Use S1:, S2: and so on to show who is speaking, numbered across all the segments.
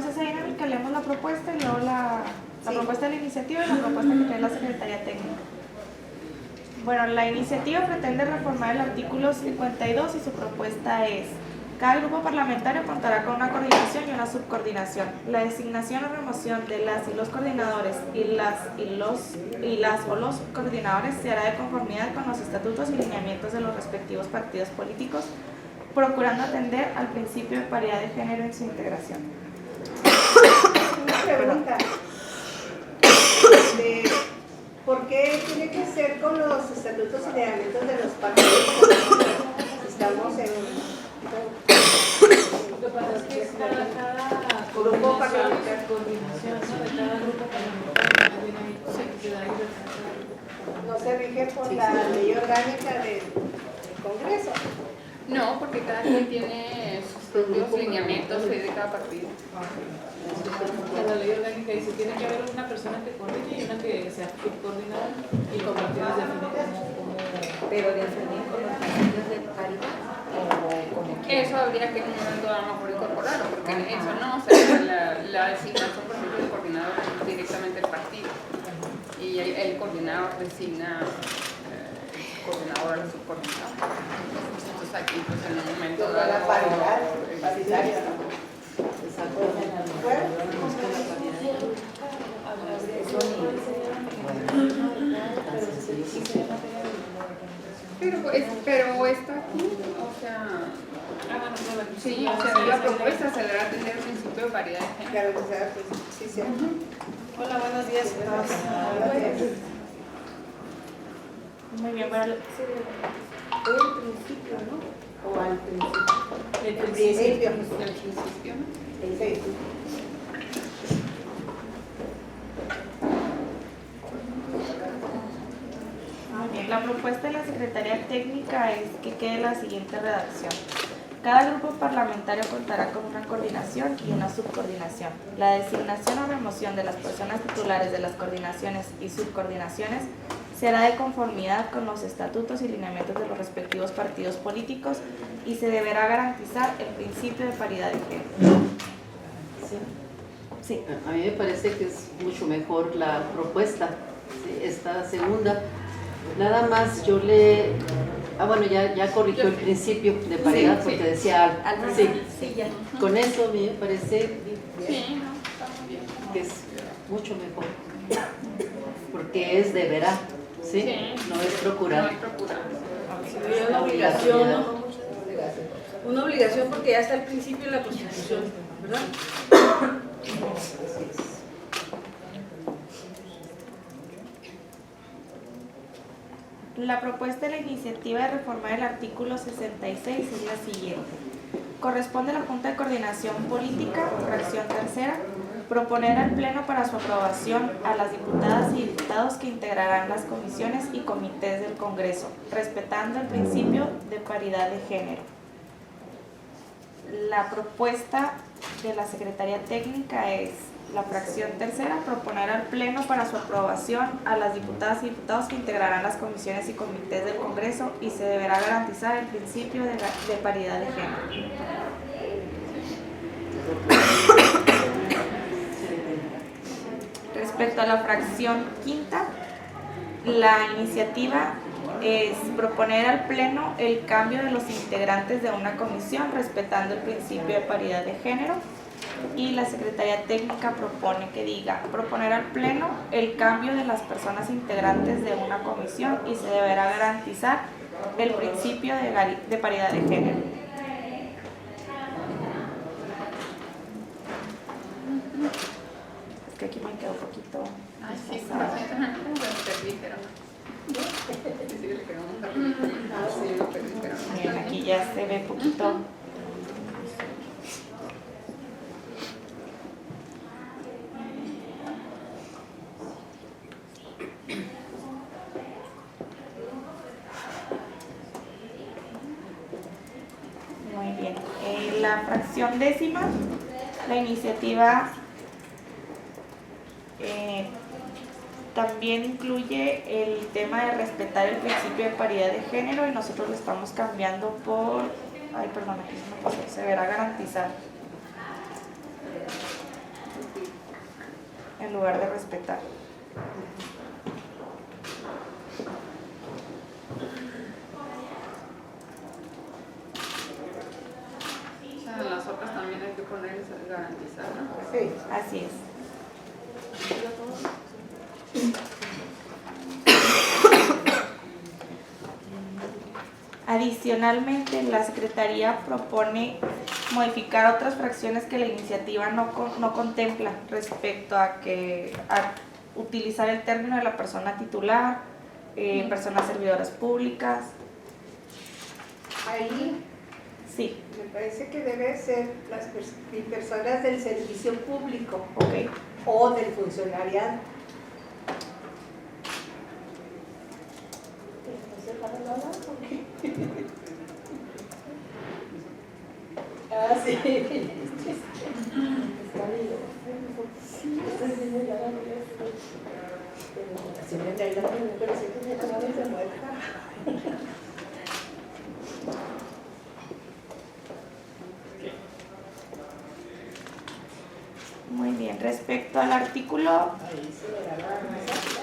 S1: hacemos esa dinámica, leemos la propuesta y luego la propuesta de la iniciativa y la propuesta que trae la Secretaría Técnica. Bueno, la iniciativa pretende reformar el artículo 52 y su propuesta es: cada grupo parlamentario contará con una coordinación y una subcoordinación. La designación o remoción de las y los coordinadores y las o los subcoordinadores se hará de conformidad con los estatutos y lineamientos de los respectivos partidos políticos, procurando atender al principio de paridad de género en su integración.
S2: Una pregunta. ¿Por qué tiene que ser con los estatutos y lineamientos de los partidos? Estamos en
S3: Lo que pasa es que cada
S2: grupo parlamentario.
S3: coordinación, ¿no? De cada grupo parlamentario
S2: No se rige por la ley orgánica del Congreso.
S4: No, porque cada quien tiene sus propios lineamientos de cada partido.
S3: La ley orgánica dice tiene que haber una persona que coordine y una que sea subcoordinada y los partidos definen como
S5: Pero definir con los principios de paridad o como
S4: Eso habría que en un momento a lo mejor incorporarlo, porque eso no, o sea, la designación, por ejemplo, del coordinador es directamente el partido y el coordinador designa el coordinador al subcoordinador. Entonces aquí pues en un momento
S2: Toda la paridad, paritaria.
S4: Pero está aquí, o sea, sí, o sea, la propuesta se deberá atender el principio de paridad de género.
S2: Garantizar, pues, sí, sí.
S1: Hola, buenos días. Muy bien, bueno,
S2: El principio, ¿no? O al principio.
S3: el
S2: El
S3: principio.
S2: principio.
S4: El principio, ¿no?
S2: Sí.
S1: muy bien. La propuesta de la Secretaría Técnica es que quede la siguiente redacción: cada grupo parlamentario contará con una coordinación y una subcoordinación. La designación o remoción de las personas titulares de las coordinaciones y subcoordinaciones se hará de conformidad con los estatutos y lineamientos de los respectivos partidos políticos y se deberá garantizar el principio de paridad de género. Sí.
S6: A mí me parece que es mucho mejor la propuesta, ¿sí? Esta segunda. Nada más yo le... bueno, ya corrigió el principio de paridad porque decía algo. Sí,
S5: sí, ya.
S6: con eso a mí me parece
S4: Sí, no, está muy bien.
S6: que es mucho mejor, porque es deberá, ¿sí?
S4: Sí.
S6: No es procurar.
S4: No hay procurar.
S7: Sería una obligación, ¿no? Una obligación porque ya está el principio de la Constitución, ¿verdad?
S1: La propuesta de la iniciativa de reformar el artículo 66 es la siguiente. Corresponde a la Junta de Coordinación Política, fracción tercera, proponer al Pleno para su aprobación a las diputadas y diputados que integrarán las comisiones y comités del Congreso, respetando el principio de paridad de género. La propuesta de la Secretaría Técnica es: la fracción tercera, proponer al Pleno para su aprobación a las diputadas y diputados que integrarán las comisiones y comités del Congreso y se deberá garantizar el principio de paridad de género. Respecto a la fracción quinta, la iniciativa es proponer al Pleno el cambio de los integrantes de una comisión respetando el principio de paridad de género. Y la Secretaría Técnica propone que diga: proponer al Pleno el cambio de las personas integrantes de una comisión y se deberá garantizar el principio de paridad de género. Es que aquí me quedó un poquito
S4: Sí,
S1: pasada.
S4: lo perdí, pero no. Sí, le quedó un poquito. Sí, lo perdí, pero no.
S1: Bien, aquí ya se ve poquito. Muy bien. La fracción décima, la iniciativa también incluye el tema de respetar el principio de paridad de género y nosotros lo estamos cambiando por, ay, perdón, aquí se me pasó, se deberá garantizar. en lugar de respetar.
S4: O sea, en las otras también hay que poner garantizar, ¿no?
S2: Sí.
S1: Así es. Adicionalmente, la Secretaría propone modificar otras fracciones que la iniciativa no contempla respecto a utilizar el término de la persona titular, personas servidoras públicas.
S2: Ahí
S1: Sí,
S2: me parece que debe ser las personas del servicio público
S1: ok.
S2: o del funcionariado. ¿No se para nada? ¿O qué? Ah, sí. Está bien. Sí, está bien. Así me trae la primera, pero siempre me da de muerta.
S1: Muy bien. Respecto al artículo,
S2: Ahí se le da la masa.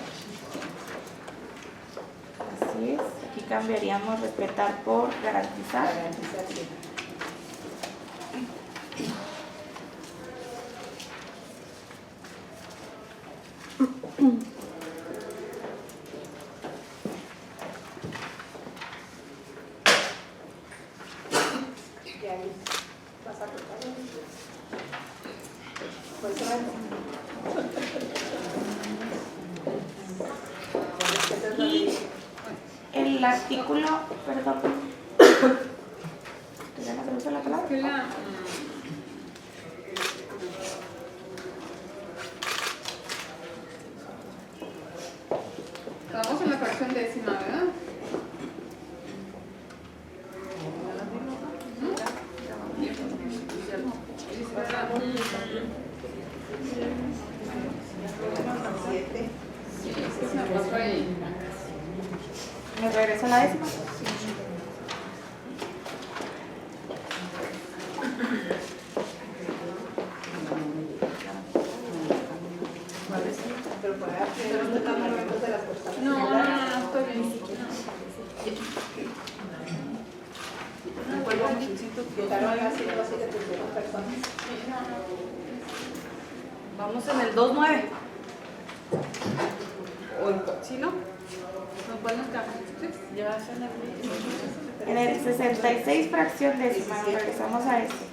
S1: así es, aquí cambiaríamos respetar por garantizar.
S2: Garantizar, sí. Y ahí vas a cortar. Pues bueno.
S1: Y el artículo, perdón, ¿ya no se usa la palabra?
S4: Que la, estamos en la fracción décima, ¿verdad?
S2: Siete.
S4: Sí, es que se me pasó ahí.
S1: Me regreso a la décima.
S2: Pero para hacer los nombramientos de las personas.
S4: No, estoy bien.
S2: Quedaron así, no así de pusieron personas.
S7: Vamos en el 2.9. ¿Sí, no?
S3: ¿Cuál nos quedamos?
S7: Ya se la
S1: En el 66, fracción décima, nos regresamos a este.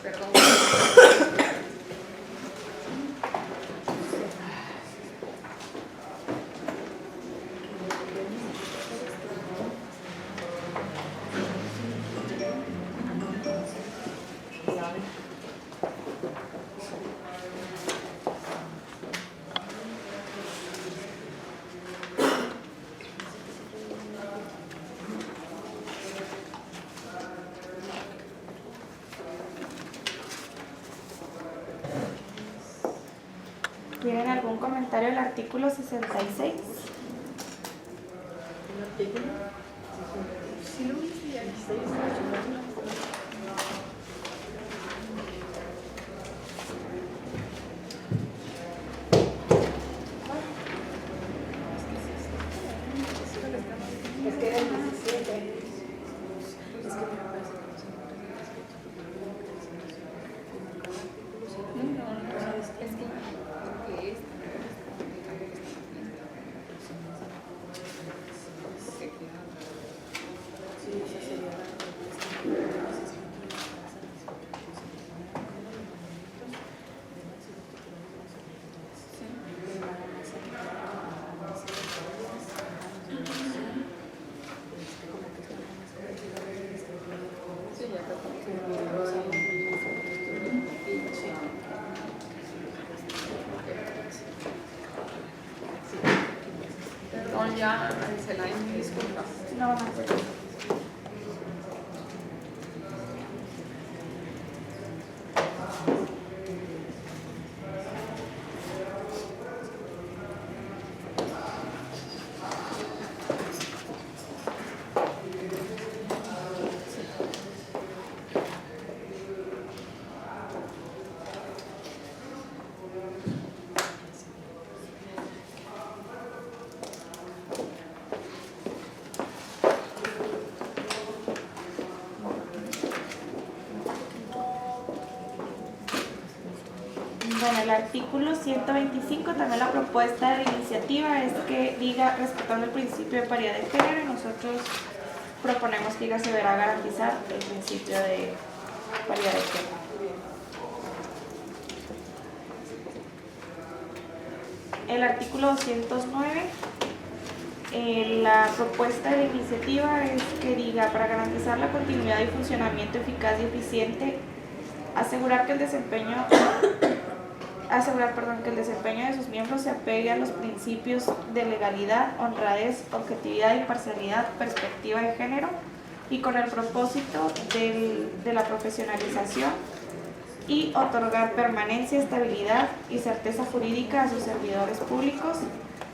S4: Perdón.
S1: ¿Tienen algún comentario del artículo 66?
S2: Es que era el 17. Perdón, ya, Maricelaine, disculpa.
S1: No, no sé. Bueno, el artículo 125, también la propuesta de la iniciativa es que diga respetando el principio de paridad de género, y nosotros proponemos que diga se deberá garantizar el principio de paridad de género. El artículo 209, la propuesta de la iniciativa es que diga para garantizar la continuidad y funcionamiento eficaz y eficiente, asegurar que el desempeño de sus miembros se apegue a los principios de legalidad, honradez, objetividad, imparcialidad, perspectiva de género, y con el propósito de la profesionalización y otorgar permanencia, estabilidad y certeza jurídica a sus servidores públicos,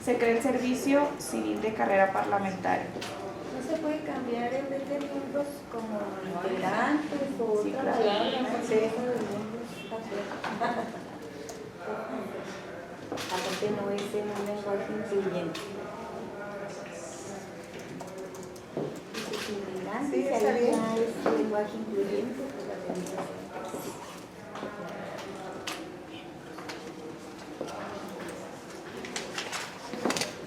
S1: se crea el Servicio Civil de Carrera Parlamentaria.
S5: ¿No se puede cambiar en vez de miembros como integrantes o
S1: Sí,
S5: otra
S1: claro.
S5: palabra en consejo de miembros? Aparte no es en un lenguaje incluyente. Dice integrantes,
S2: Sí, está
S5: ahí
S2: bien.
S5: ya es lenguaje incluyente. Pues la tenemos.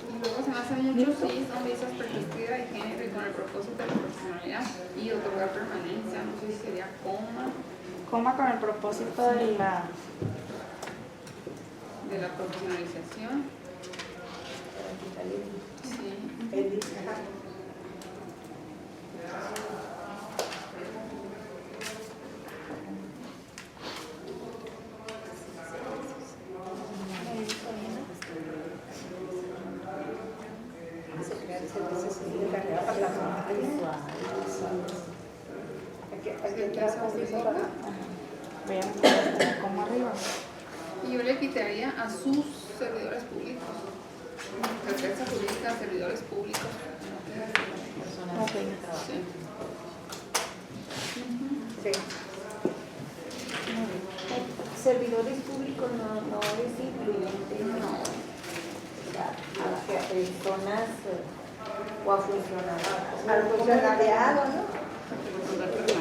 S4: Y luego se me hace mucho sí, donde dice perspectiva de género y con el propósito de la profesionalidad y otorgar permanencia, no sé si sería
S1: Coma con el propósito de la...
S4: de la profesionalización. Sí.
S2: Él dice, ajá. Se crea el Servicio Civil de Carrera Parlamentaria. Aquí entra
S1: Vean cómo arriba.
S4: Y yo le quitaría a sus servidores públicos. Certeza jurídica, servidores públicos.
S1: Ok.
S4: Sí.
S2: Sí.
S5: Servidores públicos no es incluyente, no. O sea, a personas o a funcionarios.
S2: Al funcionariado, ¿no?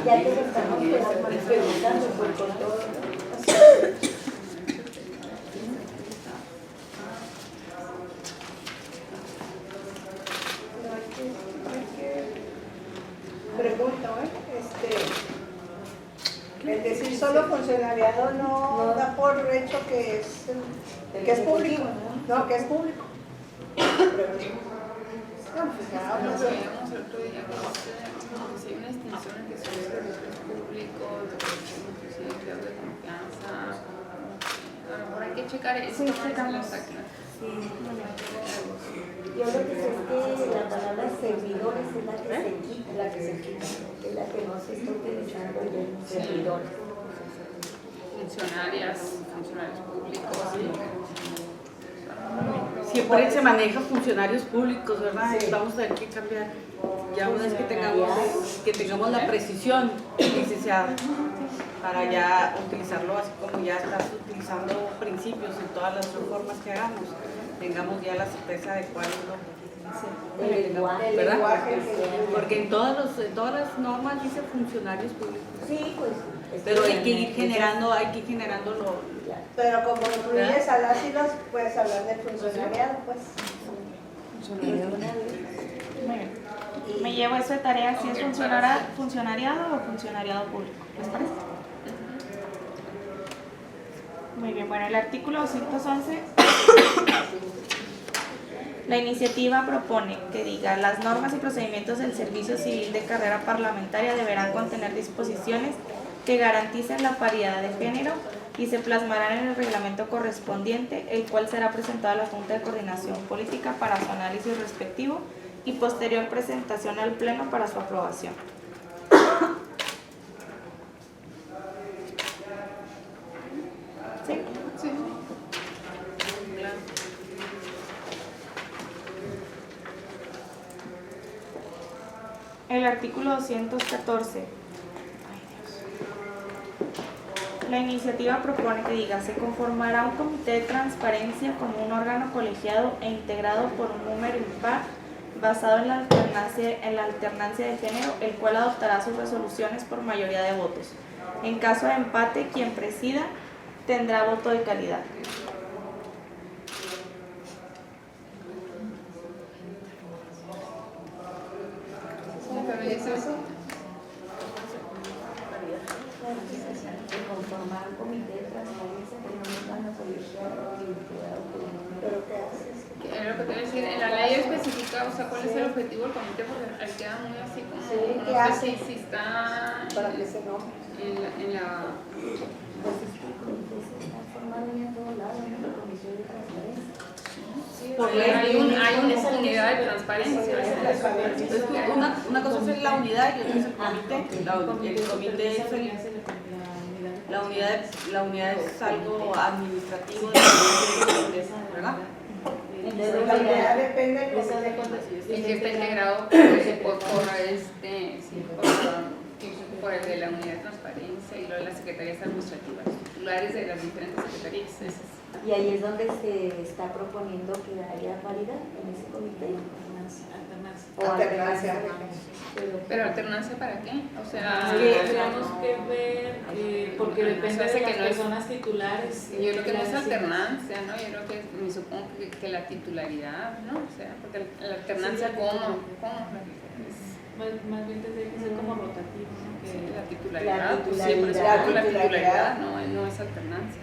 S5: Ya que estamos preguntando por todo.
S2: Pregunto, el decir solo funcionariado no da por hecho que es público, no, que es público. No, pues ya,
S4: Nos
S2: no sé.
S4: veíamos el otro día que si hay una extinción en que son servidores públicos, de empleados de confianza. A lo mejor hay que checar eso.
S1: Sí,
S4: para ver si
S1: checamos.
S4: lo sacan.
S5: Yo lo que sé es que la palabra servidores es la que se quita, es la que no se está utilizando ya en servidores.
S4: Funcionarios públicos.
S7: Siempre se maneja funcionarios públicos, ¿verdad? Y vamos a tener que cambiar. Ya una vez que tengamos la precisión, licenciada, para ya utilizarlo así como ya estás utilizando principios en todas las reformas que hagamos, tengamos ya la certeza de cuál es lo que
S5: El lenguaje,
S7: ¿verdad?
S2: lenguaje.
S7: Porque en todas las normas dice funcionarios públicos.
S5: Sí, pues.
S7: Pero hay que ir generando lo...
S2: Pero como incluyes a las y los, puedes hablar de funcionariado, pues.
S1: Muy bien. Me llevo eso de tarea si es funcionariado o funcionariado público. ¿Les parece? Muy bien, bueno, el artículo 211, la iniciativa propone que diga las normas y procedimientos del Servicio Civil de Carrera Parlamentaria deberán contener disposiciones que garanticen la paridad de género y se plasmarán en el reglamento correspondiente, el cual será presentado a la Junta de Coordinación Política para su análisis respectivo y posterior presentación al Pleno para su aprobación. ¿Sí?
S4: Sí. Claro.
S1: El artículo 214. La iniciativa propone que diga, se conformará un comité de transparencia como un órgano colegiado e integrado por un número impar basado en la alternancia de género, el cual adoptará sus resoluciones por mayoría de votos. En caso de empate, quien presida tendrá voto de calidad.
S5: De conformar un comité de transparencia que no nos van a colegiar
S2: ¿Pero qué haces?
S4: Es lo que te voy a decir, en la ley especifica, o sea, cuál es el objetivo del comité, porque ahí queda muy así como,
S2: Sí,
S4: no
S2: ¿qué
S4: sé
S2: hace?
S4: si está
S2: Para que se enoje.
S4: en la
S5: Pues es que el comité se está formando ya en todos lados, ¿no? La comisión de transparencia.
S4: hay una unidad de transparencia.
S7: Es que una cosa es la unidad y otra es el comité. El comité es la unidad es algo administrativo de la empresa, ¿verdad?
S2: La unidad depende del comité.
S4: Y que está integrado por el de la unidad de transparencia y lo de las secretarías administrativas, titulares de las diferentes secretarías.
S5: Y ahí es donde se está proponiendo que haya paridad en ese comité. O
S2: Alternancia.
S4: ¿Pero alternancia para qué? O sea,
S3: Tenemos que ver, porque depende
S4: hace
S3: de
S4: que
S3: las
S4: no es-
S3: personas titulares.
S4: yo creo que no es alternancia, ¿no? Yo creo que me supongo que la titularidad, ¿no? O sea, porque la alternancia,
S3: Sí,
S4: ¿cómo?
S3: Más bien tendría que ser como rotativo, ¿no? Que
S4: La titularidad, pues
S5: La
S4: siempre es
S2: titularidad.
S4: la titularidad, no es alternancia.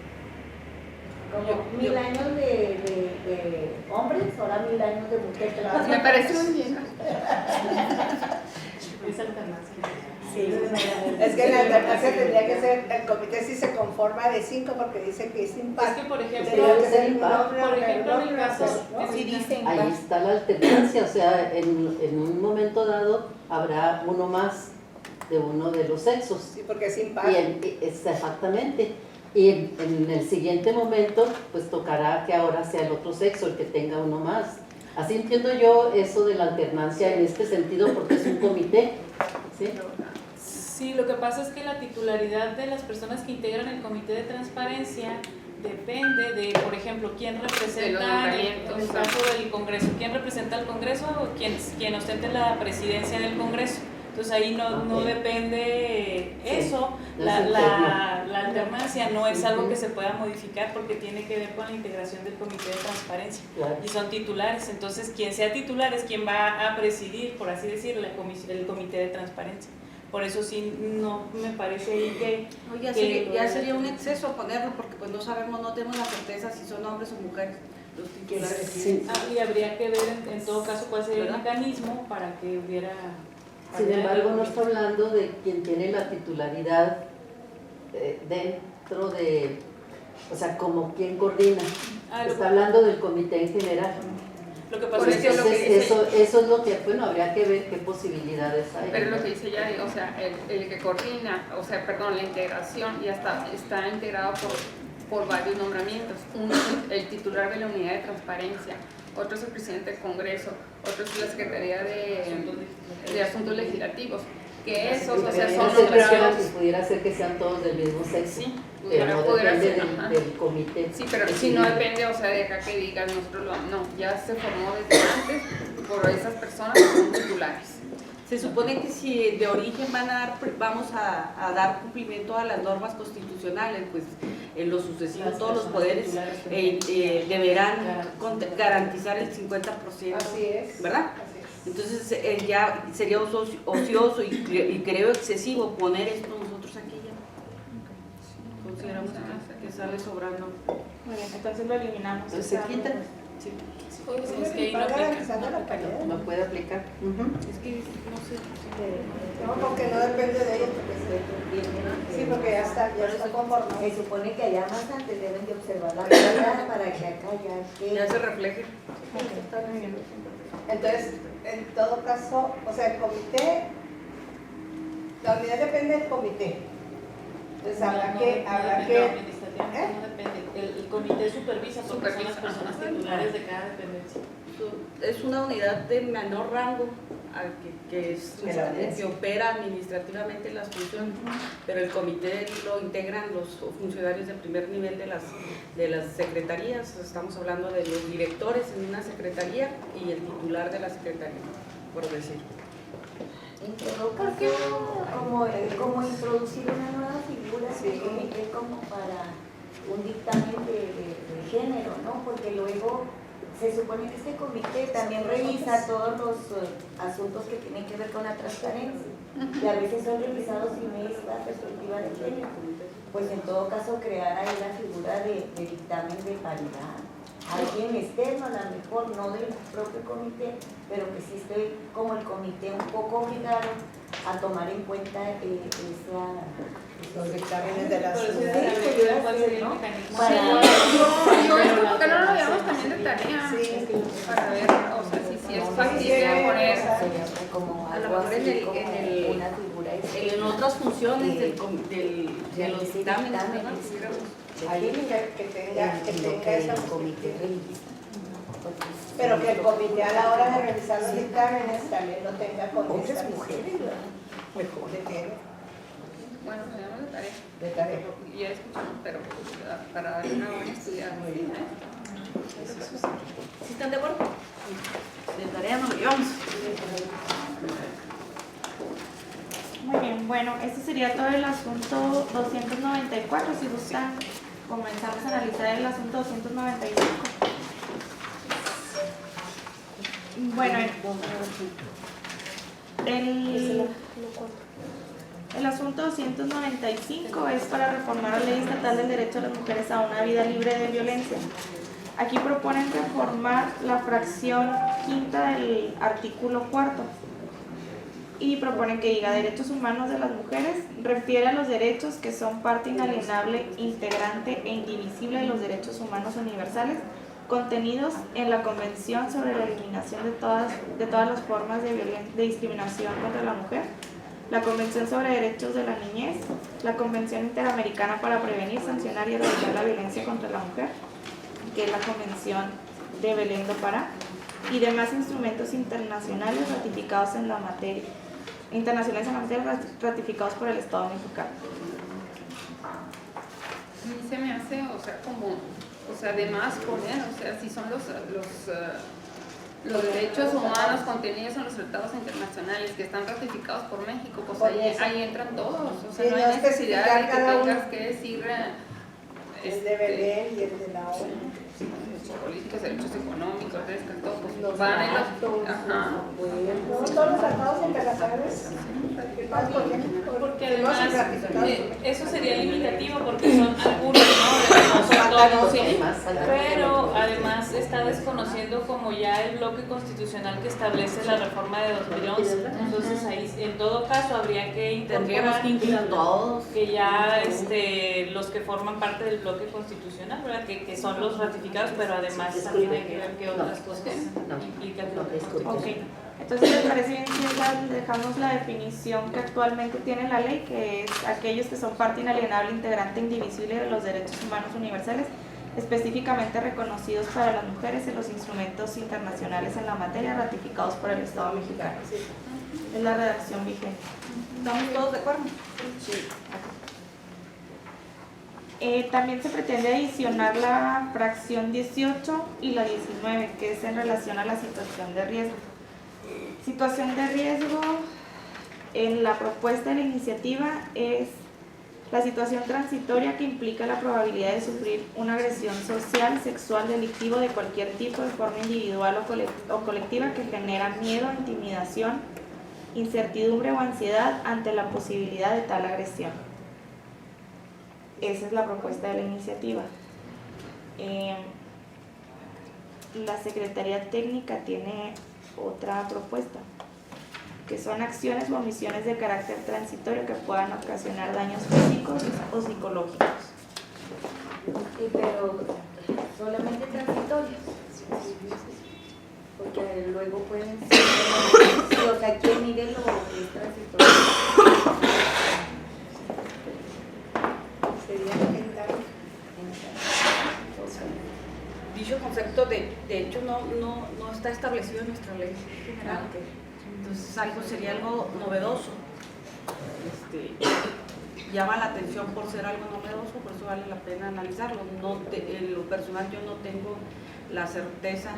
S5: Como 1000 años de hombres, ahora 1000 años de mujeres.
S4: Me parece muy bien.
S3: es alternancia.
S2: Sí. Es que la alternancia tendría que ser, el comité sí se conforma de 5 porque dice que es impar.
S3: Es que, por ejemplo,
S2: Tendría que ser un
S5: por
S2: hombre,
S3: por
S2: mujer,
S3: ejemplo, en el
S2: hombre,
S3: caso,
S2: mujer, ¿no?
S3: sí dicen
S6: Ahí está la alternancia, o sea, en un momento dado habrá uno más de uno de los sexos.
S2: Sí, porque es impar.
S6: Exactamente. Y en el siguiente momento, pues tocará que ahora sea el otro sexo el que tenga uno más. Así entiendo yo eso de la alternancia en este sentido, porque es un comité. ¿Sí?
S3: Sí, lo que pasa es que la titularidad de las personas que integran el comité de transparencia depende de, por ejemplo, quién
S4: De los
S3: representa, en
S4: nombramientos,
S3: el caso del Congreso, quién representa al Congreso o quién ostente la presidencia del Congreso. Entonces ahí no
S6: Ok.
S3: depende eso,
S6: No es
S3: la
S6: interno.
S3: alternancia no es algo
S6: Ujú.
S3: que se pueda modificar porque tiene que ver con la integración del comité de transparencia.
S6: Claro.
S3: Y son titulares, entonces quien sea titular es quien va a presidir, por así decirlo, el comité de transparencia. Por eso sí, no me parece ahí que...
S7: No, ya sería un exceso ponerlo porque pues no sabemos, no tenemos la certeza si son hombres o mujeres los titulares.
S6: Sí.
S3: Y habría que ver en todo caso cuál sería el
S7: ¿Verdad?
S3: mecanismo para que hubiera...
S6: Sin embargo, no está hablando de quien tiene la titularidad dentro de, o sea, como quien coordina. Está hablando del comité en general.
S3: Lo que
S4: Por
S3: pasa es que
S4: eso lo que
S6: Entonces,
S4: dice-
S6: eso es lo que, bueno, habría que ver qué posibilidades hay.
S4: Pero lo que dice ya, o sea, el que coordina, o sea, perdón, la integración ya está integrado por varios nombramientos. Uno es el titular de la unidad de transparencia, otro es el presidente del Congreso, otro es la Secretaría de Asuntos Legislativos, que esos, o sea, son nombrados.
S6: Pudiera ser que sean todos del mismo sexo,
S4: Sí,
S6: pero no
S4: pudiera
S6: depende
S4: ser, ajá.
S6: del comité.
S4: Sí, pero si no depende, o sea, de acá que digan nosotros no, ya se formó desde antes por esas personas que son titulares.
S7: Se supone que si de origen vamos a dar cumplimiento a las normas constitucionales, pues en lo sucesivo todos los poderes deberán garantizar el 50%,
S2: Así es.
S7: ¿verdad?
S2: Así es.
S7: Entonces ya sería ocioso y creo excesivo poner esto nosotros aquí ya. Consideramos que sale sobrando.
S1: Muy bien, entonces lo eliminamos.
S6: Entonces se quita,
S7: Sí.
S3: pues, es que ahí no
S2: Impar
S3: aplica.
S2: garantizando la paridad.
S6: no puede aplicar. Ujú.
S7: Es que no sé.
S2: No, porque no depende de ellos. Sí, porque ya está conformado.
S5: Se supone que allá más antes deben de observar la paridad para que acá ya
S7: Ya se
S5: quede.
S7: refleje.
S1: Está muy bien.
S2: Entonces, en todo caso, o sea, el comité, la unidad depende del comité. Entonces habrá
S3: No
S2: que,
S3: depende,
S2: habrá
S3: no,
S2: que,
S3: administrativamente no depende. El comité supervisa porque son las personas titulares de cada dependencia.
S7: Es una unidad de menor rango que opera administrativamente las funciones, pero el comité lo integran los funcionarios de primer nivel de las secretarías. Estamos hablando de los directores en una secretaría y el titular de la secretaría, por decir.
S5: En todo caso, como introducir una nueva figura
S2: Sí.
S5: en el comité como para un dictamen de género, ¿no? Porque luego se supone que este comité también revisa todos los asuntos que tienen que ver con la transparencia y a veces son revisados sin esta perspectiva de género. Pues en todo caso crear ahí la figura de dictamen de paridad. Alguien externo, a lo mejor no del propio comité, pero que sí esté como el comité un poco obligado a tomar en cuenta
S2: Los dictámenes de las
S3: Por eso
S2: ciudades.
S3: ya saber cuál sería el mecanismo.
S4: Yo esto porque no lo veamos también de tarea,
S2: Sí.
S4: para ver, o sea, si es factible poner.
S5: como
S7: A lo
S5: algo
S7: mejor en
S5: así,
S7: el-
S5: como
S7: en el-
S5: una figura
S7: En otras funciones de los
S5: ese
S7: dictámenes,
S5: dictamen,
S7: ¿verdad?
S5: de
S2: Alguien
S5: género,
S2: que tenga
S5: lo que
S2: esa
S5: el comité revisa.
S2: Pero que el comité a la hora de revisar los dictámenes también lo tenga con
S5: Otras
S2: esta
S5: mujeres, ¿verdad?
S2: mejor de género,
S4: Bueno, lo veamos de tarea.
S2: de tarea.
S4: Ya escuchamos, pero para dar una buena estudiada.
S7: ¿Sí están de acuerdo? De tarea nos lo llevamos.
S1: Muy bien, bueno, este sería todo el asunto 294. Si gustan, comenzamos a analizar el asunto 295. Bueno, el asunto 295 es para reformar la Ley Estatal del Derecho de las Mujeres a una vida libre de violencia. Aquí proponen reformar la fracción quinta del artículo 4 y proponen que diga: derechos humanos de las mujeres refiere a los derechos que son parte inalienable, integrante e indivisible de los derechos humanos universales contenidos en la Convención sobre la eliminación de todas las formas de discriminación contra la mujer, la Convención sobre Derechos de la Niñez, la Convención Interamericana para prevenir, sancionar y erradicar la violencia contra la mujer, que es la Convención de Belén do Pará, y demás instrumentos internacionales ratificados en la materia, ratificados por el Estado mexicano.
S4: A mí se me hace, o sea, como, o sea, además poner, o sea, si son los derechos humanos contenidos en los tratados internacionales que están ratificados por México, pues
S2: Por
S4: ahí,
S2: eso.
S4: ahí entran todos, o sea,
S2: Sí,
S4: no
S2: no
S4: hay necesidad de que
S2: especificar cada
S4: tengas
S2: uno.
S4: que decir
S2: El de Belén y el de la ONU.
S4: políticos, derechos económicos, todo, pues
S5: Los
S4: van en
S5: actos,
S4: los, ajá.
S2: No, todos los tratados internacionales firmados por México.
S3: Porque
S2: firmados y
S3: además
S2: ratificados.
S3: eso sería limitativo porque son algunos, ¿no? No son todos, ¿sí? Pero además está desconociendo como ya el bloque constitucional que establece la reforma de 2011. Entonces ahí en todo caso habría que
S7: Tendríamos que
S3: incorporar
S7: incluir todos.
S3: que ya los que forman parte del bloque constitucional, ¿verdad? Que son los ratificados, pero además también hay que ver qué otras cosas implica el bloque constitucional.
S1: Ok, entonces les parece bien si ya dejamos la definición que actualmente tiene la ley, que es aquellos que son parte inalienable, integrante e indivisible de los derechos humanos universales, específicamente reconocidos para las mujeres en los instrumentos internacionales en la materia ratificados por el Estado mexicano. Es la redacción vigente.
S7: ¿Estamos todos de acuerdo?
S1: También se pretende adicionar la fracción 18 y la 19, que es en relación a la situación de riesgo. Situación de riesgo, en la propuesta de la iniciativa, es la situación transitoria que implica la probabilidad de sufrir una agresión social, sexual, delictivo de cualquier tipo, de forma individual o colectiva, que genera miedo, intimidación, incertidumbre o ansiedad ante la posibilidad de tal agresión. Esa es la propuesta de la iniciativa. La Secretaría Técnica tiene otra propuesta, que son acciones o omisiones de carácter transitorio que puedan ocasionar daños físicos o psicológicos.
S5: Pero solamente transitorios. Porque luego pueden ser, o sea, ¿quién mide lo que es transitorio?
S2: Sería intentar.
S7: Dicho concepto, de hecho, no está establecido en nuestra ley general. Entonces, sería algo novedoso. Llama la atención por ser algo novedoso, por eso vale la pena analizarlo. En lo personal, yo no tengo la certeza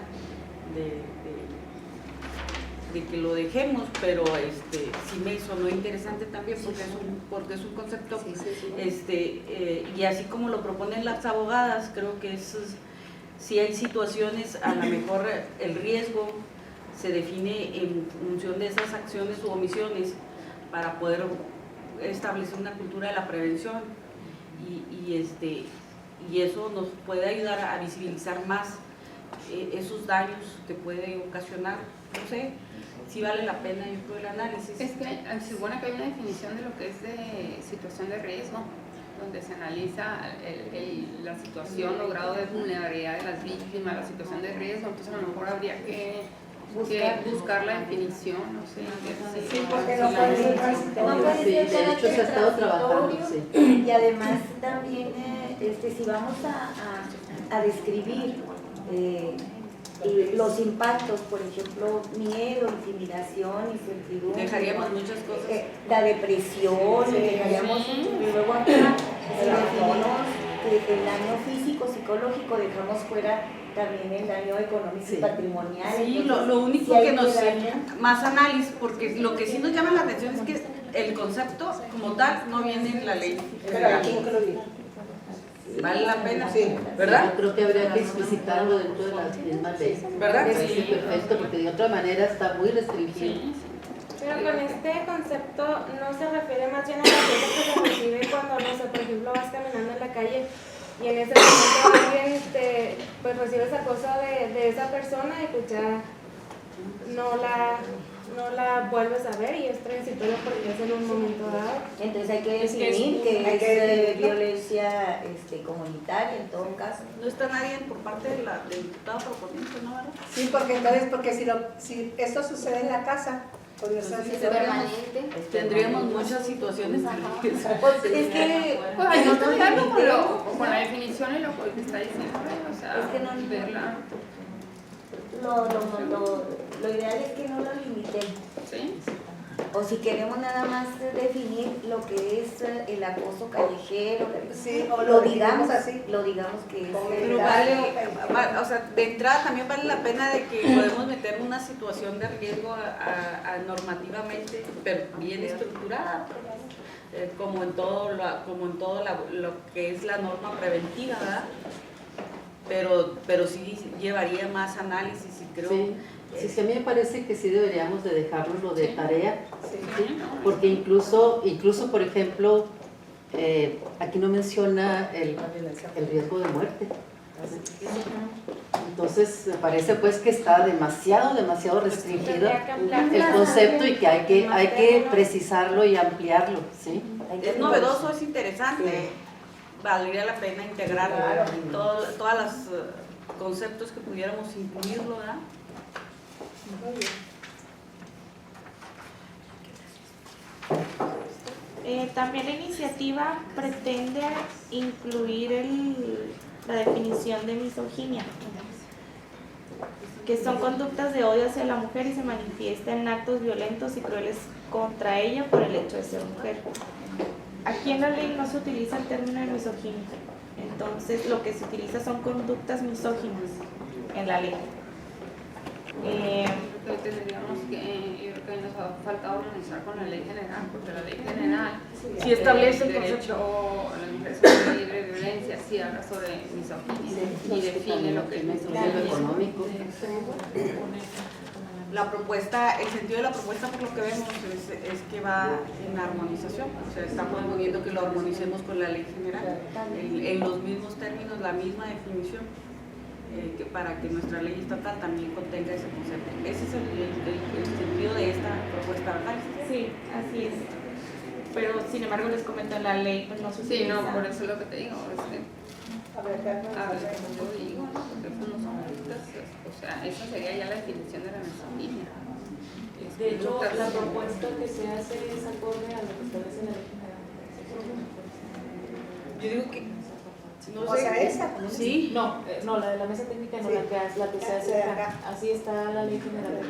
S7: que lo dejemos, pero sí me sonó interesante también porque es un concepto, y así como lo proponen las abogadas, creo que si hay situaciones, a lo mejor el riesgo se define en función de esas acciones u omisiones para poder establecer una cultura de la prevención y eso nos puede ayudar a visibilizar más esos daños que puede ocasionar. No sé si vale la pena yo creo el análisis.
S4: Es que se supone que hay una definición de lo que es de situación de riesgo, donde se analiza la situación o grado de vulnerabilidad de las víctimas, la situación de riesgo, entonces a lo mejor habría que buscar la definición, no sé.
S2: Sí, porque no puede ser transitorio.
S6: Sí, de hecho se ha estado trabajando, sí.
S5: Y además también, si vamos a describir los impactos, por ejemplo, miedo, intimidación, incertidumbre,
S7: Dejaríamos muchas cosas.
S5: la depresión, dejaríamos, y luego acá, si definimos el daño físico, psicológico, dejamos fuera también el daño económico y patrimonial.
S7: Sí,
S5: entonces,
S7: lo único
S5: sí hay
S7: que nos
S5: darle
S7: más análisis, porque lo que sí nos llama la atención es que el concepto como tal no viene en la ley federal. Vale la pena, ¿verdad?
S6: Yo creo que habría que explicitarlo dentro de las mismas leyes.
S7: ¿Verdad?
S6: Sí, perfecto, porque de otra manera está muy restringido.
S1: Pero con este concepto no se refiere más bien a la cosa que se recibe cuando, no sé, por ejemplo, vas caminando en la calle y en ese momento alguien pues recibe esa cosa de esa persona y pues ya no la vuelves a ver y es transitorio porque es en un momento dado.
S5: Entonces hay que
S3: Es que
S5: definir que
S2: hay que
S5: es
S2: definirlo.
S5: violencia comunitaria en todo caso.
S7: No está nadie por parte del diputado proponente, ¿no? ¿Verdad?
S2: Sí, porque si esto sucede en la casa, podría ser
S7: Tendríamos muchas situaciones.
S5: Pues es que
S4: Pues hay que
S5: no
S4: estudiarlo
S5: limitemos.
S4: con la definición y lo que está diciendo, o sea,
S5: Es que no-
S4: verla,
S5: lo ideal es que no lo limiten.
S4: ¿sí?
S5: O si queremos nada más definir lo que es el acoso callejero,
S2: Sí, o
S5: lo
S2: lo
S5: digamos
S2: definimos así.
S5: lo digamos que es
S7: Pero o sea, de entrada también vale la pena de que podemos meter una situación de riesgo normativamente, pero bien estructurada, como en todo lo que es la norma preventiva, ¿verdad? Pero sí llevaría más análisis y creo...
S6: Sí, a mí me parece que sí deberíamos de dejarlo de tarea,
S4: Sí.
S6: porque incluso por ejemplo, aquí no menciona el riesgo de muerte. Entonces me parece pues que está demasiado restringido el concepto y que hay que precisarlo y ampliarlo, ¿sí?
S7: Es novedoso, es interesante, valdría la pena integrar todos los conceptos que pudiéramos incluirlo, ¿verdad?
S1: También la iniciativa pretende incluir la definición de misoginia, que son conductas de odio hacia la mujer y se manifiesta en actos violentos y crueles contra ella por el hecho de ser mujer. Aquí en la ley no se utiliza el término de misoginia, entonces lo que se utiliza son conductas misóginas en la ley.
S4: Tendríamos que, yo creo que nos ha faltado organizar con la ley general, porque la ley general
S7: Sí establece el
S4: derecho a las mujeres son libres de violencia, sí habla sobre misoginia y define lo que es
S6: Lo económico.
S7: La propuesta, el sentido de la propuesta por lo que vemos es que va en armonización, o sea, estamos viendo que lo armonicemos con la ley general, en los mismos términos, la misma definición, para que nuestra ley estatal también contenga ese concepto. Ese es el sentido de esta propuesta, ¿verdad?
S1: Sí, así es. Pero sin embargo les comento, la ley pues no se
S4: Sí,
S1: utiliza.
S4: no, por eso es lo que te digo,
S2: A ver,
S4: yo digo, ¿no? Porque pues no son conductas, o sea, esa sería ya la definición de la misoginia.
S3: De hecho, la propuesta que se hace es acorde a lo que establece la ley general.
S7: Yo digo que, no
S2: o
S7: sé,
S2: sea, esa.
S7: sí,
S3: No, la de la mesa técnica no,
S2: Sí.
S3: la que se hace
S2: Sí,
S3: acá.
S2: acá.
S3: Así está la ley general,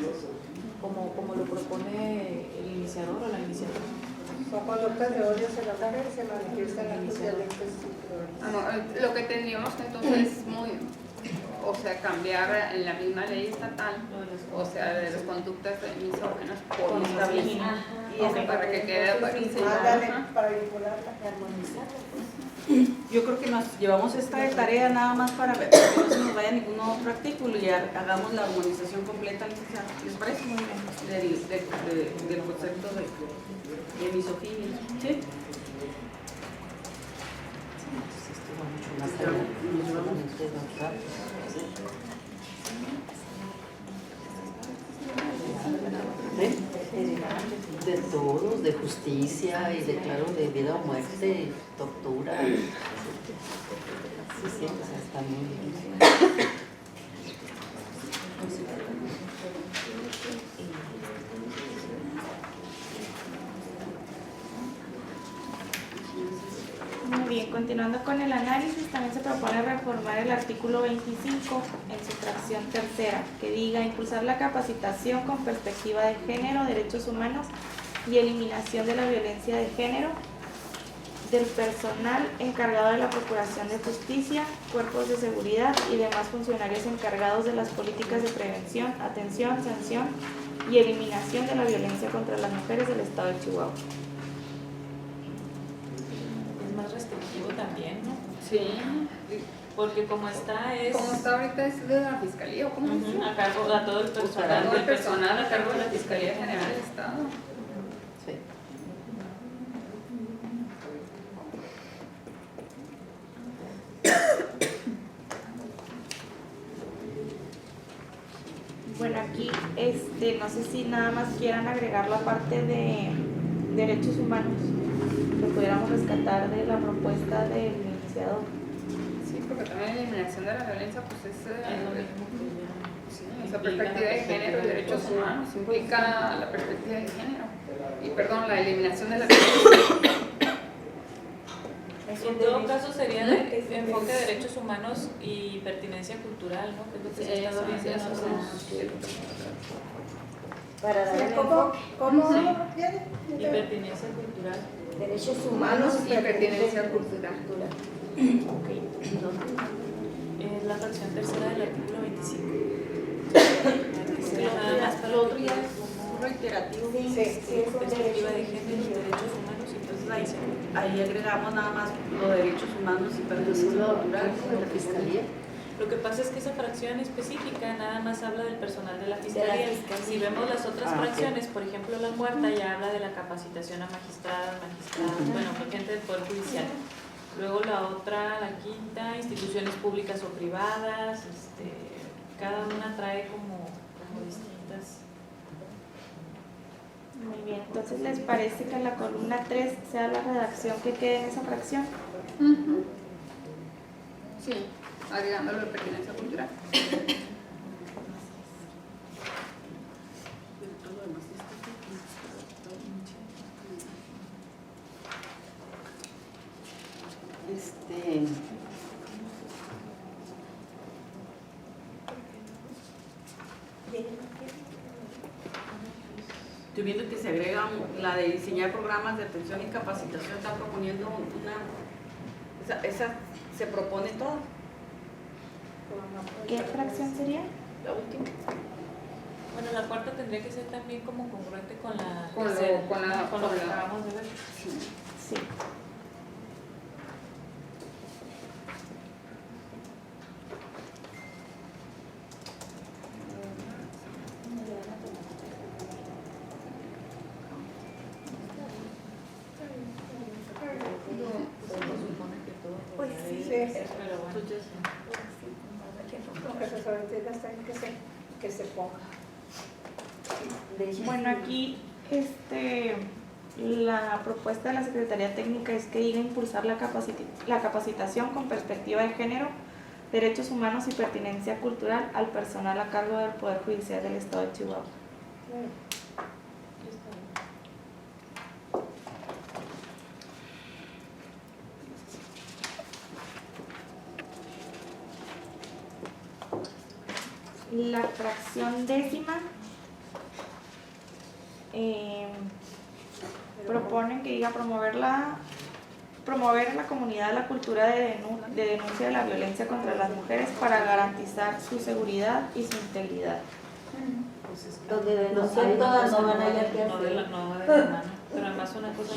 S3: como lo propone el iniciador o la iniciativa.
S2: Son conductas de odio hacia la mujer y se manifiestan en actos violentos.
S4: Lo que tendríamos que entonces o sea, cambiar en la misma ley estatal, o sea, de las conductas misóginas por misóginas.
S5: Y
S4: Ok, para que quede
S2: Ándale,
S4: ajá.
S2: para vincularla.
S7: Yo creo que nos llevamos esta de tarea nada más para ver que no se nos vaya ningún otro artículo y hagamos la armonización completa, licenciada. ¿Les parece? Muy bien. Del concepto de misoginia. ¿Sí?
S6: Más allá, no solamente los datos, ¿sí? De todos, de justicia y de claro, de vida o muerte, tortura. Sí, sí, o sea, está muy bien.
S1: Muy bien, continuando con el análisis, también se propone reformar el artículo 25 en su fracción tercera, que diga impulsar la capacitación con perspectiva de género, derechos humanos y eliminación de la violencia de género del personal encargado de la Procuración de Justicia, cuerpos de seguridad y demás funcionarios encargados de las políticas de prevención, atención, sanción y eliminación de la violencia contra las mujeres del Estado de Chihuahua.
S3: Es más restrictivo también, ¿no?
S4: Sí.
S3: Porque como está es
S4: Como está ahorita es de la Fiscalía, ¿o cómo es?
S3: a cargo a todo el personal,
S4: Todo el
S3: del
S4: personal a cargo de la Fiscalía General del Estado.
S6: Sí.
S1: Bueno, aquí no sé si nada más quieran agregar la parte de derechos humanos que pudiéramos rescatar de la propuesta del iniciador.
S4: Sí, porque también la eliminación de la violencia, pues es
S3: lo mismo
S4: sí, esa perspectiva de género y derechos humanos implica la perspectiva de género. Y perdón, la eliminación de la violencia.
S3: En todo caso sería de enfoque de derechos humanos y pertinencia cultural, ¿no? Que es lo que se ha estado viendo.
S5: Para darle
S2: ¿Cómo?
S3: Sí.
S2: ¿Viene?
S3: Y pertinencia cultural.
S5: derechos humanos
S4: y pertinencia cultural.
S1: Ok. Es la fracción tercera del artículo 25. Nada más para
S7: Lo otro ya es reiterativo.
S5: Sí,
S2: Sí,
S5: sí, es un
S3: perspectiva
S5: derecho.
S3: de género y derechos humanos y
S7: Entonces
S3: pertinencia cultural.
S7: ahí agregamos nada más los derechos humanos y
S6: Pero
S7: pertenencia
S6: solo
S7: cultural.
S6: de la fiscalía.
S3: Lo que pasa es que esa fracción específica nada más habla del personal de la fiscalía. Si vemos las otras
S6: Ah, ok.
S3: fracciones, por ejemplo la cuarta ya habla de la capacitación a magistradas, magistrados, bueno, gente del Poder Judicial. Luego la otra, la quinta, instituciones públicas o privadas, cada una trae como distintas.
S1: Muy bien, entonces ¿les parece que en la columna 3 sea la redacción que quede en esa fracción?
S4: Ujú. Sí, agregándolo de pertinencia cultural.
S7: Estoy viendo que se agrega la de diseñar programas de atención y capacitación. Está proponiendo esa se propone toda.
S1: ¿Qué fracción sería?
S7: La última.
S3: Bueno, la cuarta tendría que ser también como congruente con la
S4: Con lo-
S3: tercera,
S4: con
S3: lo que
S4: la-
S3: acabamos de ver.
S1: Sí.
S5: Pues sí.
S2: Sí,
S3: Pero bueno.
S7: Entonces,
S2: lo que se solicita está en que se ponga.
S5: De hecho,
S1: Bueno, aquí la propuesta de la Secretaría Técnica es que diga impulsar la capacitación con perspectiva de género, derechos humanos y pertinencia cultural al personal a cargo del Poder Judicial del Estado de Chihuahua. La fracción décima proponen que diga promover la promover en la comunidad la cultura de denuncia de la violencia contra las mujeres para garantizar su seguridad y su integridad.
S5: Donde denuncian todas no van a hallar qué
S3: No de la
S5: hacer.
S3: mano, pero además una cosa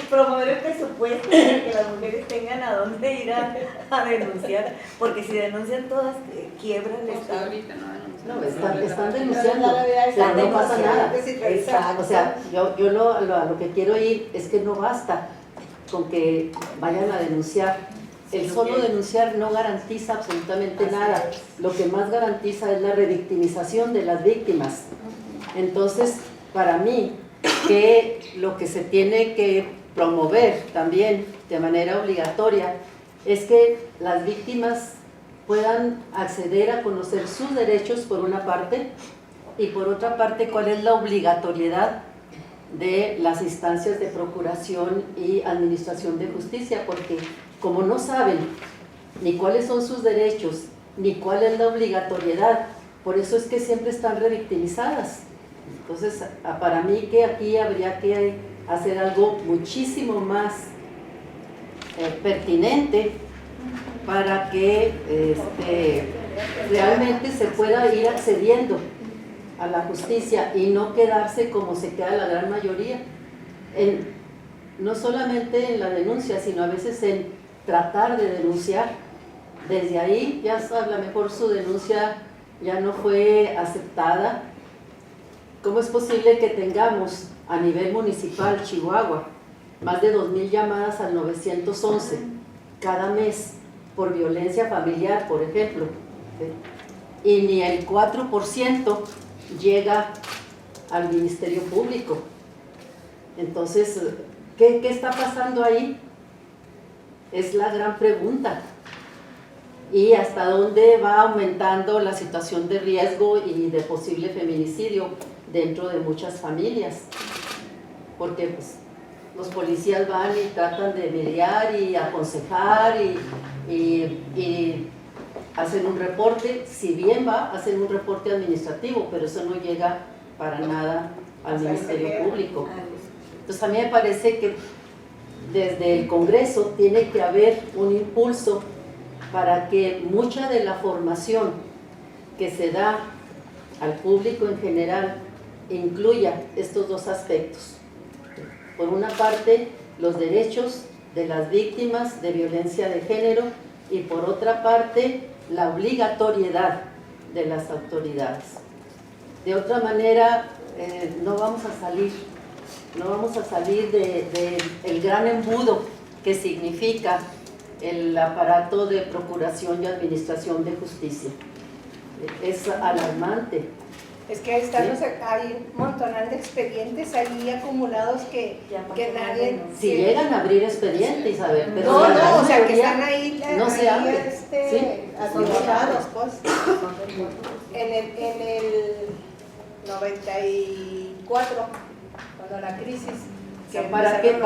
S5: Promover el presupuesto para que las mujeres tengan a dónde ir a denunciar, porque si denuncian todas, quiebran el
S4: Pues
S5: Estado.
S4: ahorita no denuncian.
S6: No, están denunciando,
S2: Están
S6: pero no pasa nada.
S2: Exacto.
S6: O sea, yo a lo que quiero ir es que no basta con que vayan a denunciar. El solo denunciar no garantiza absolutamente nada. Lo que más garantiza es la revictimización de las víctimas. Entonces, para mí, que lo que se tiene que promover también de manera obligatoria es que las víctimas puedan acceder a conocer sus derechos por una parte, y por otra parte cuál es la obligatoriedad de las instancias de procuración y administración de justicia, porque como no saben ni cuáles son sus derechos ni cuál es la obligatoriedad, por eso es que siempre están revictimizadas. Entonces, para mí que aquí habría que hacer algo muchísimo más pertinente para que realmente se pueda ir accediendo a la justicia y no quedarse como se queda la gran mayoría, no solamente en la denuncia, sino a veces en tratar de denunciar. Desde ahí ya a lo mejor su denuncia ya no fue aceptada. ¿Cómo es posible que tengamos a nivel municipal, Chihuahua, más de 2,000 llamadas al 911 cada mes por violencia familiar, por ejemplo? ¿Sí? Y ni el 4% llega al Ministerio Público. Entonces, ¿qué está pasando ahí? Es la gran pregunta. Y hasta dónde va aumentando la situación de riesgo y de posible feminicidio dentro de muchas familias. Porque pues, los policías van y tratan de mediar y aconsejar y hacen un reporte, si bien hacen un reporte administrativo, pero eso no llega para nada al Ministerio Público. Entonces a mí me parece que desde el Congreso tiene que haber un impulso para que mucha de la formación que se da al público en general incluya estos dos aspectos. Por una parte, los derechos de las víctimas de violencia de género, y por otra parte, la obligatoriedad de las autoridades. De otra manera, no vamos a salir del gran embudo que significa el aparato de procuración y administración de justicia. Es alarmante.
S2: Es que hay un montón de expedientes ahí acumulados que nadie...
S6: Si llegan a abrir expediente, Isabel, pero
S2: No,
S6: la gran
S2: o sea, que
S6: mayoría
S2: están ahí,
S6: no se abre. ¿Sí?
S2: administrados, pues. En el 94, cuando la crisis...
S6: ¿Para qué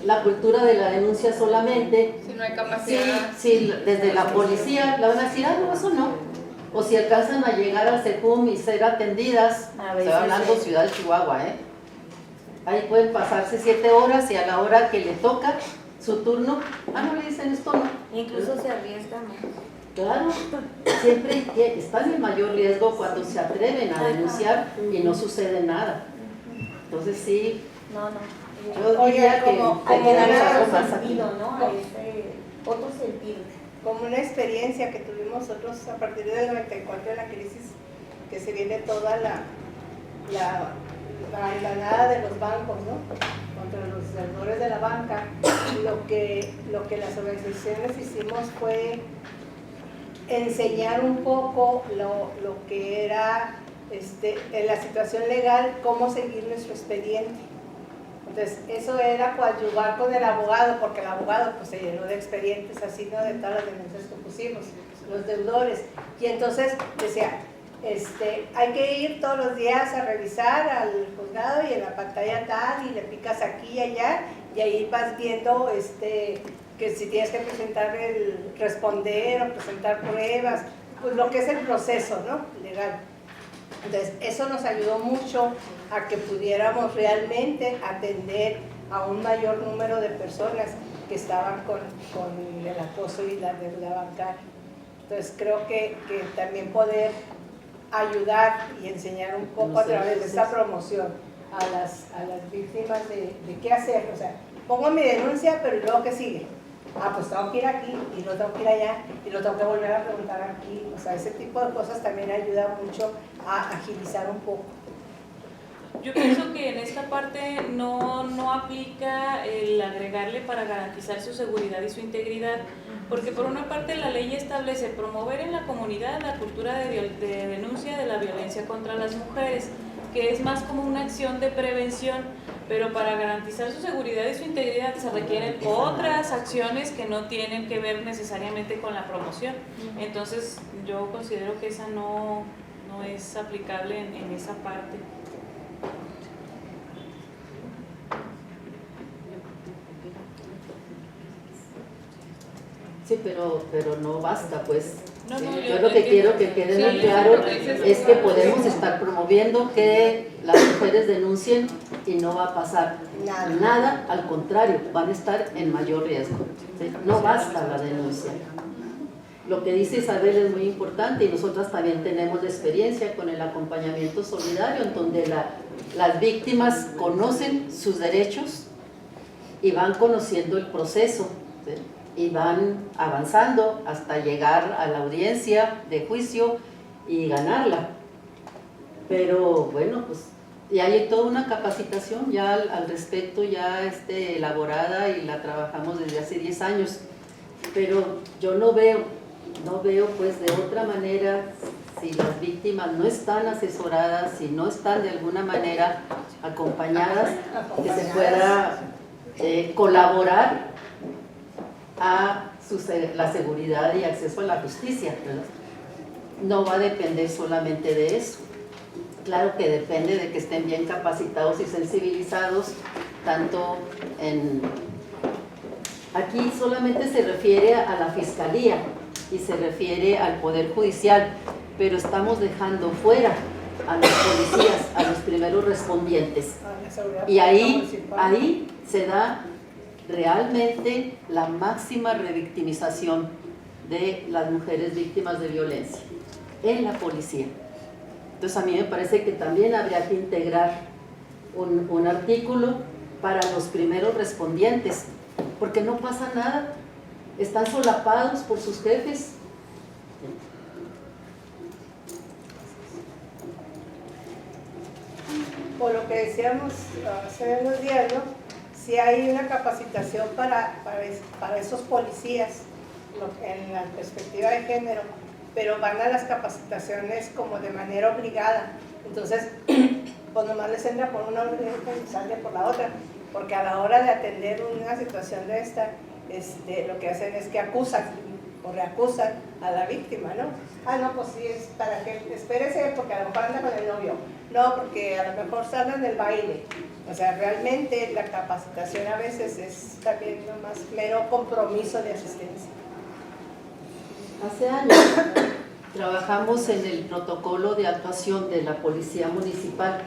S6: la cultura de la denuncia solamente?
S4: Si no hay capacidad.
S6: Sí, desde la policía la van a decir, no, eso no. O si alcanzan a llegar al CEPUM y ser atendidas, se va hablando Ciudad de Chihuahua, ahí pueden pasarse 7 horas y a la hora que le toca su turno, no le dicen esto, no.
S5: Incluso se arriesga más.
S6: Claro, siempre están en mayor riesgo cuando se atreven a denunciar y no sucede nada. Entonces sí, yo diría que
S5: hay que darle
S6: algo
S5: otro
S6: más aquí.
S5: sentido, ¿no? A ese otro sentido.
S2: Como una experiencia que tuvimos nosotros a partir del 94 de la crisis, que se viene toda la andanada de los bancos, ¿no? Contra los servidores de la banca. Lo que las organizaciones hicimos fue enseñar un poco lo que era en la situación legal, cómo seguir nuestro expediente. Entonces, eso era coadyuvar con el abogado, porque el abogado pues, se llenó de expedientes así, ¿no? De todas las denuncias que pusimos, los deudores. Y entonces decía, hay que ir todos los días a revisar al juzgado y en la pantalla tal, y le picas aquí y allá, y ahí vas viendo que si tienes que presentar responder o presentar pruebas, pues lo que es el proceso, ¿no? Legal. Entonces, eso nos ayudó mucho a que pudiéramos realmente atender a un mayor número de personas que estaban con el acoso y la deuda bancaria. Entonces, creo que también poder ayudar y enseñar un poco a través de esta promoción a las víctimas de qué hacer. O sea, pongo mi denuncia, pero ¿y luego qué sigue? Pues tengo que ir aquí, y lo tengo que ir allá, y lo tengo que volver a preguntar aquí. O sea, ese tipo de cosas también ayuda mucho a agilizar un poco.
S3: Yo pienso que en esta parte no aplica el agregarle para garantizar su seguridad y su integridad, porque por una parte la ley establece promover en la comunidad la cultura de denuncia de la violencia contra las mujeres, que es más como una acción de prevención, pero para garantizar su seguridad y su integridad se requieren otras acciones que no tienen que ver necesariamente con la promoción. Entonces yo considero que esa no es aplicable en esa parte.
S6: Sí, pero no basta, pues.
S3: No,
S6: Sí,
S3: no,
S6: yo lo que quiero que quede muy claro es que podemos estar promoviendo que las mujeres denuncien y no va a pasar nada, al contrario, van a estar en mayor riesgo. ¿Sí? No basta la denuncia. Lo que dice Isabel es muy importante y nosotras también tenemos la experiencia con el acompañamiento solidario, en donde las víctimas conocen sus derechos y van conociendo el proceso, ¿sí? Y van avanzando hasta llegar a la audiencia de juicio y ganarla. Pero bueno, pues y hay toda una capacitación ya al respecto, ya elaborada, y la trabajamos desde hace 10 años. Pero yo no veo pues de otra manera, si las víctimas no están asesoradas, si no están de alguna manera acompañadas, que se pueda colaborar a la seguridad y acceso a la justicia, ¿verdad? No va a depender solamente de eso. Claro que depende de que estén bien capacitados y sensibilizados, tanto aquí solamente se refiere a la fiscalía y se refiere al Poder Judicial, pero estamos dejando fuera a los policías, a los primeros respondientes. Y ahí se da realmente la máxima revictimización de las mujeres víctimas de violencia en la policía. Entonces a mí me parece que también habría que integrar un artículo para los primeros respondientes, porque no pasa nada, están solapados por sus jefes.
S2: Por lo que decíamos hace unos días, ¿no? Sí hay una capacitación para esos policías en la perspectiva de género, pero van a las capacitaciones como de manera obligada. Entonces, pues nomás les entra por una oreja y sale por la otra, porque a la hora de atender una situación de esta, lo que hacen es que acusan o reacusan a la víctima, ¿no? No, pues sí, es para que espérese porque a lo mejor anda con el novio, no, porque a lo mejor salen del baile. O sea, realmente la capacitación a veces es también nomás mero compromiso de asistencia.
S6: Hace años trabajamos en el protocolo de actuación de la Policía Municipal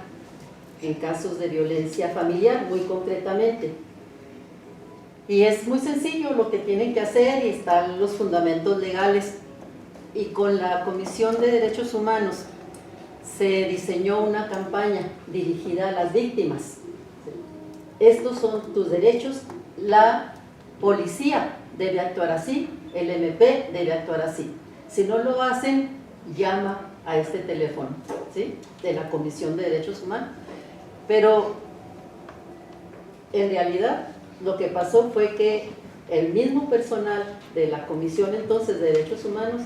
S6: en casos de violencia familiar, muy concretamente. Y es muy sencillo lo que tienen que hacer y están los fundamentos legales. Y con la Comisión de Derechos Humanos se diseñó una campaña dirigida a las víctimas. Estos son tus derechos, la policía debe actuar así, el MP debe actuar así. Si no lo hacen, llama a este teléfono, ¿sí?, de la Comisión de Derechos Humanos. Pero en realidad lo que pasó fue que el mismo personal de la Comisión entonces de Derechos Humanos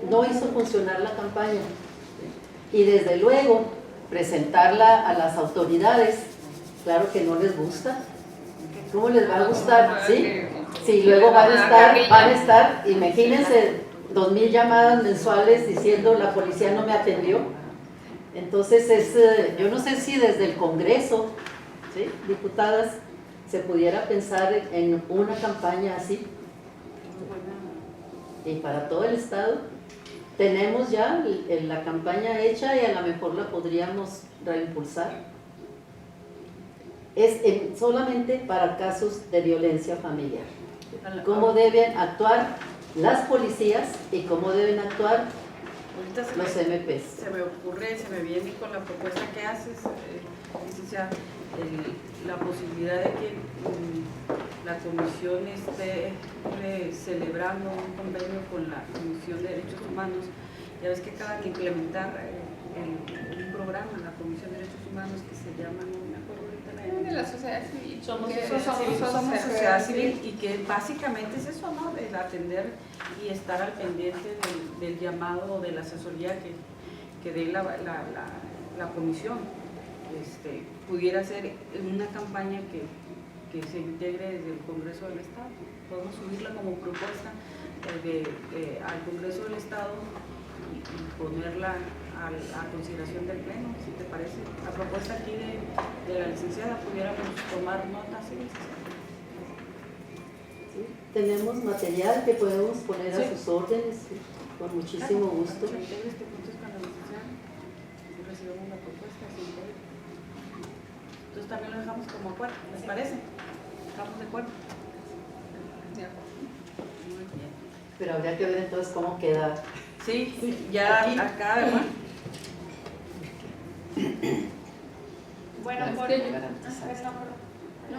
S6: no hizo funcionar la campaña. Y desde luego presentarla a las autoridades, claro que no les gusta. ¿Cómo les va a gustar? ¿Sí? Sí, luego van a estar, imagínense, 2,000 llamadas mensuales diciendo la policía no me atendió. Entonces yo no sé si desde el Congreso, ¿sí?, diputadas, se pudiera pensar en una campaña así. Y para todo el Estado, tenemos ya la campaña hecha y a lo mejor la podríamos reimpulsar. Es solamente para casos de violencia familiar. Cómo deben actuar las policías y cómo deben actuar
S7: Ahorita
S6: los MPs.
S7: se me ocurre, se me viene con la propuesta que haces, licenciada, la posibilidad de que la comisión esté celebrando un convenio con la Comisión de Derechos Humanos. Ya ves que acaban de implementar un programa en la Comisión de Derechos Humanos que se llama, no me acuerdo ahorita la
S4: De la sociedad civil.
S3: Somos
S4: Que
S7: Somos sociedad civil, y que básicamente es eso, ¿no? El atender y estar al pendiente del llamado o de la asesoría que dé la comisión. Pudiera ser una campaña que se integre desde el Congreso del Estado. Podemos subirla como propuesta al Congreso del Estado y ponerla a consideración del Pleno, si te parece. La propuesta aquí de la licenciada, pudiéramos tomar notas.
S6: ¿Sí? Tenemos material que podemos poner
S7: Sí.
S6: a sus órdenes, con muchísimo gusto.
S7: Entonces, cuando la licenciada recibamos la propuesta, se integra. Entonces también lo dejamos como acuerdo, ¿les parece? ¿Estamos de acuerdo?
S4: De acuerdo.
S7: Muy bien.
S6: Pero habría que ver entonces cómo queda.
S7: Sí, ya acá, ¿verdad?
S1: Bueno,
S4: Es
S1: por...
S4: que-
S1: No,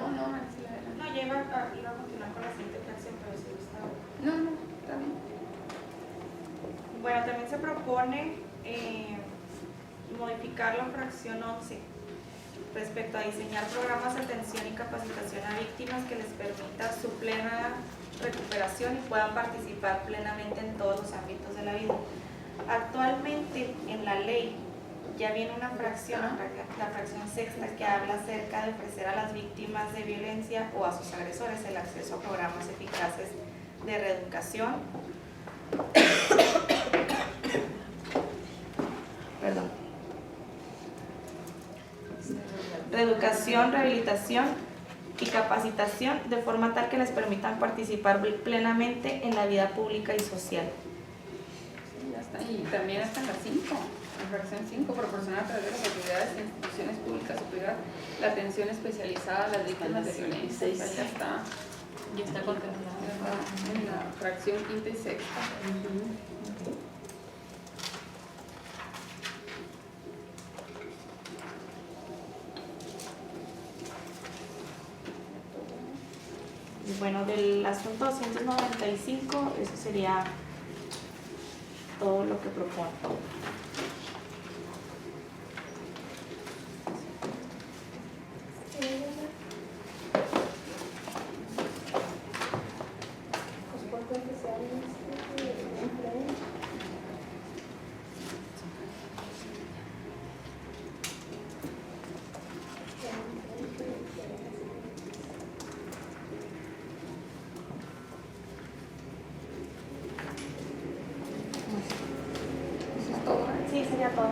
S4: No, Marcela, adelante.
S1: no, ya iba a continuar con la siguiente fracción, pero si gustaba.
S4: No, está bien.
S1: Bueno, también se propone modificar la fracción 11 respecto a diseñar programas de atención y capacitación a víctimas que les permita su plena recuperación y puedan participar plenamente en todos los ámbitos de la vida. Actualmente en la ley ya viene una fracción, la fracción sexta, que habla acerca de ofrecer a las víctimas de violencia o a sus agresores el acceso a programas eficaces de reeducación. Perdón. Reeducación, rehabilitación y capacitación de forma tal que les permitan participar plenamente en la vida pública y social.
S4: Sí, ya está. Y también hasta la 5, la fracción 5, proporcionar a través de las autoridades e instituciones públicas o privadas la atención especializada a las víctimas de violencia. O sea, ya está contemplada en la fracción quinta y sexta.
S1: Y bueno, del asunto 295, eso sería todo lo que propongo.
S4: Eso es todo.
S1: Sí, sería todo.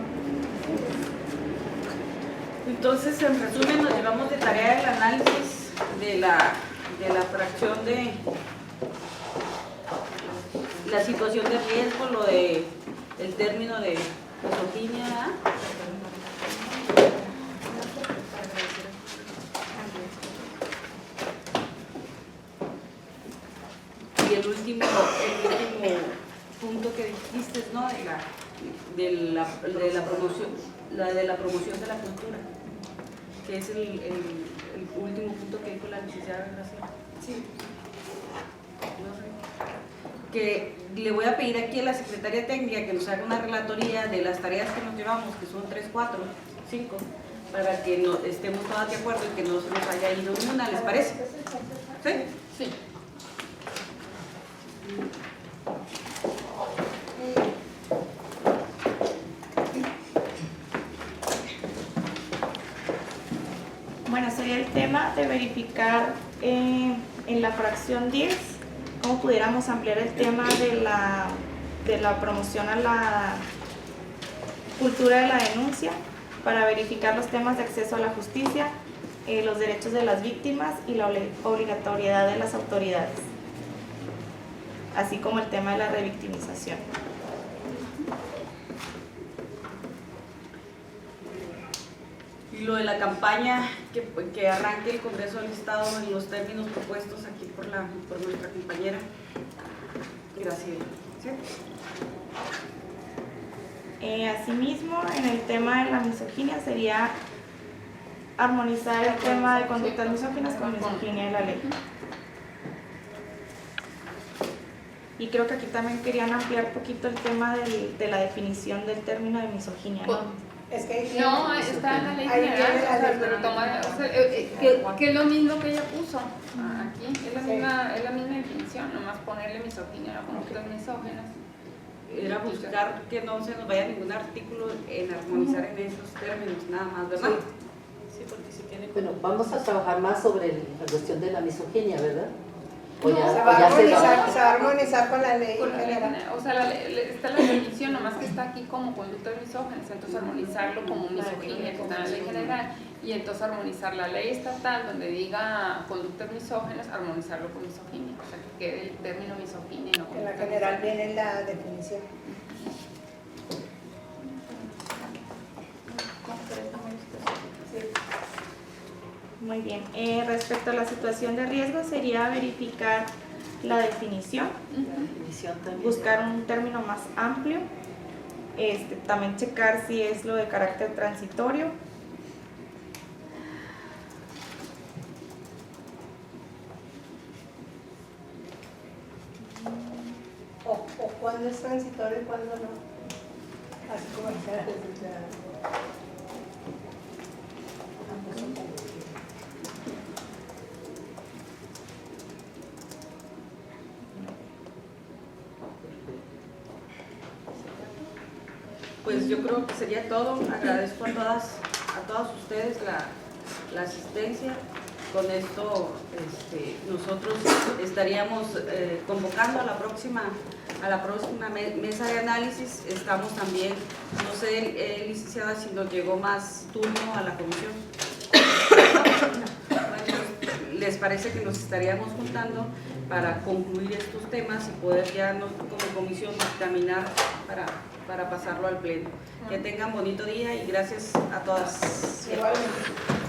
S7: Entonces, en resumen, nos llevamos de tarea el análisis de la fracción de la situación de riesgo, lo de el término de misoginia, ¿verdad? Y el último punto que dijiste, ¿no? De la promoción, de la promoción de la cultura, que es el último punto que dijo la licenciada Graciela.
S1: Sí.
S7: No sé. Que le voy a pedir aquí a la secretaria técnica que nos haga una relatoría de las tareas que nos llevamos, que son 3, 4, 5, para que estemos todas de acuerdo y que no se nos haya ido una, ¿les parece? ¿Sí?
S4: Sí.
S1: Bueno, sería el tema de verificar en la fracción 10 cómo pudiéramos ampliar el tema de la promoción a la cultura de la denuncia para verificar los temas de acceso a la justicia, los derechos de las víctimas y la obligatoriedad de las autoridades, así como el tema de la revictimización.
S7: Y lo de la campaña, que arranque el Congreso del Estado en los términos propuestos aquí por nuestra compañera Graciela. ¿Sí?
S1: Asimismo, en el tema de la misoginia sería armonizar el tema de conductas misóginas con misoginia de la ley. Y creo que aquí también querían ampliar un poquito el tema de la definición del término de misoginia, ¿no?
S2: Es que
S4: No, está en la ley
S2: ahí
S4: general,
S2: viene la
S4: o sea,
S2: ley.
S4: pero toma, o sea, que es lo mismo que ella puso aquí, es la misma definición, nomás ponerle misoginia a conductas misóginas.
S7: Era buscar que no se nos vaya ningún artículo en armonizar en esos términos, nada más, ¿verdad?
S3: Sí, porque si tiene
S6: Bueno, vamos a trabajar más sobre la cuestión de la misoginia, ¿verdad? O
S4: No,
S6: ya,
S2: se
S6: o
S2: va a
S6: ya
S2: armonizar, se va a armonizar con la ley
S4: Con la ley
S2: general.
S4: general, o sea, está la definición, nomás que está aquí como conductas misóginas, entonces armonizarlo como misoginia, que está en la ley general, y entonces armonizar la ley estatal donde diga conductas misóginas, armonizarlo con misoginia, o sea, que quede el término misoginia y no
S2: En la
S4: conducta
S2: general
S4: misógina.
S2: viene la definición.
S1: Muy bien. Respecto a la situación de riesgo, sería verificar la definición,
S6: definición también.
S1: buscar un término más amplio, también checar si es lo de carácter transitorio.
S2: O cuándo es transitorio y cuándo no. Así como dice la licenciada.
S7: Pues yo creo que sería todo. Agradezco a todos ustedes la asistencia. Con esto nosotros estaríamos convocando a la próxima mesa de análisis. Estamos también, no sé, licenciada, si nos llegó más turno a la comisión. Bueno, ¿les parece que nos estaríamos juntando para concluir estos temas y poder ya como comisión caminar para pasarlo al pleno? Que tengan bonito día y gracias a todas.
S2: Igualmente.